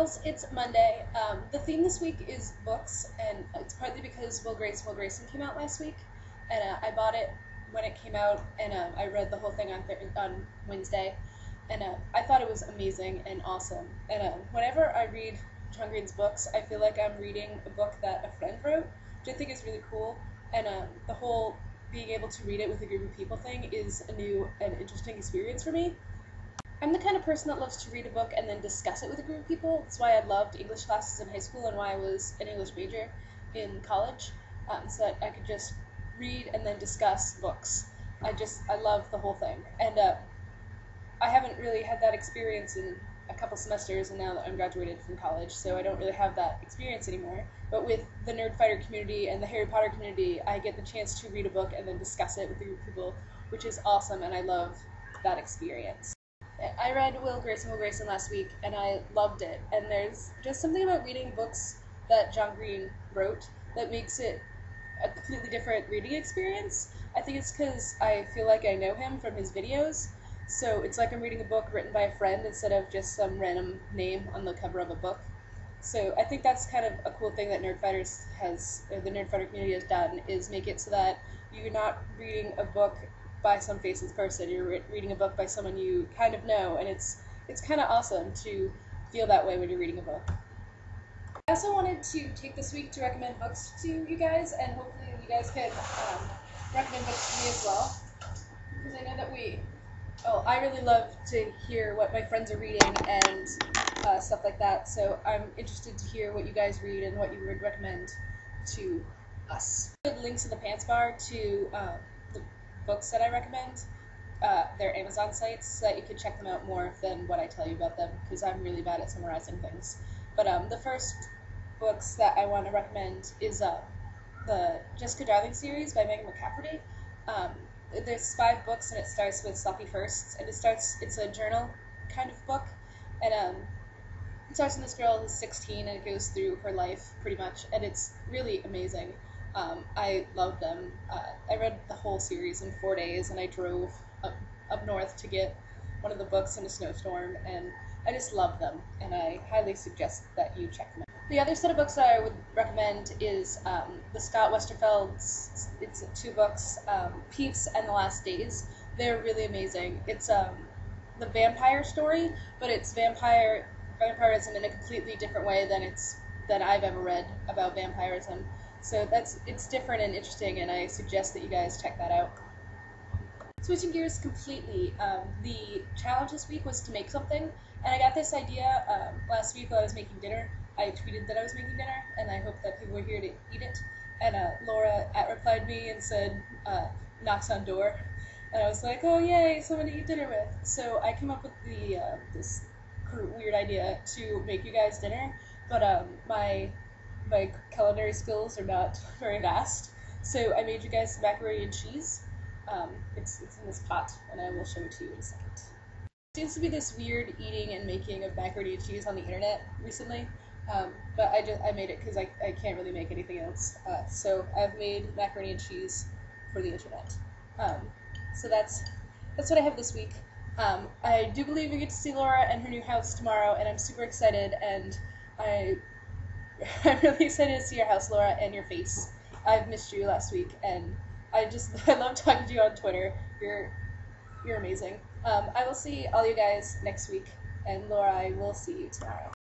girls, it's Monday. The theme this week is books, and it's partly because Will Grayson came out last week, and I bought it when it came out, and I read the whole thing on Wednesday, and I thought it was amazing and awesome. And whenever I read John Green's books, I feel like I'm reading a book that a friend wrote, which I think is really cool, and the whole being able to read it with a group of people thing is a new and interesting experience for me. I'm the kind of person that loves to read a book and then discuss it with a group of people. That's why I loved English classes in high school and why I was an English major in college, so that I could just read and then discuss books. I love the whole thing. And I haven't really had that experience in a couple semesters, and now that I'm graduated from college, so I don't really have that experience anymore. But with the Nerdfighter community and the Harry Potter community, I get the chance to read a book and then discuss it with a group of people, which is awesome, and I love that experience. I read Will Grayson last week, and I loved it. And there's just something about reading books that John Green wrote that makes it a completely different reading experience. I think it's because I feel like I know him from his videos, so it's like I'm reading a book written by a friend instead of just some random name on the cover of a book. So I think that's kind of a cool thing that the Nerdfighter community has done, is make it so that you're not reading a book by some faceless person. You're reading a book by someone you kind of know, and it's kind of awesome to feel that way when you're reading a book. I also wanted to take this week to recommend books to you guys, and hopefully you guys can recommend books to me as well, because I know that I really love to hear what my friends are reading and stuff like that, so I'm interested to hear what you guys read and what you would recommend to us. The links in the pants bar to the books that I recommend, their Amazon sites, so that you can check them out more than what I tell you about them, because I'm really bad at summarizing things. But the first books that I want to recommend is the Jessica Darling series by Megan McCafferty. There's 5 books, and it starts with Sloppy Firsts, and it's a journal kind of book, and it starts when this girl is 16, and it goes through her life pretty much, and it's really amazing. I love them. I read the whole series in 4 days, and I drove up north to get one of the books in a snowstorm, and I just love them, and I highly suggest that you check them out. The other set of books that I would recommend is the Scott Westerfeld's, it's 2 books, Peeps and The Last Days. They're really amazing. It's the vampire story, but it's vampirism in a completely different way than I've ever read about vampirism. So it's different and interesting, and I suggest that you guys check that out. Switching gears completely, the challenge this week was to make something, and I got this idea last week while I was making dinner. I tweeted that I was making dinner, and I hope that people were here to eat it. And Laura replied me and said, knocks on door. And I was like, oh yay, someone to eat dinner with. So I came up with this weird idea to make you guys dinner, but my culinary skills are not very vast. So I made you guys some macaroni and cheese. It's in this pot, and I will show it to you in a second. There seems to be this weird eating and making of macaroni and cheese on the internet recently, but I made it because I can't really make anything else. So I've made macaroni and cheese for the internet. So that's what I have this week. I do believe we get to see Laura and her new house tomorrow, and I'm super excited, and I'm really excited to see your house, Laura, and your face. I've missed you last week, and I love talking to you on Twitter. You're amazing. I will see all you guys next week, and Laura, I will see you tomorrow.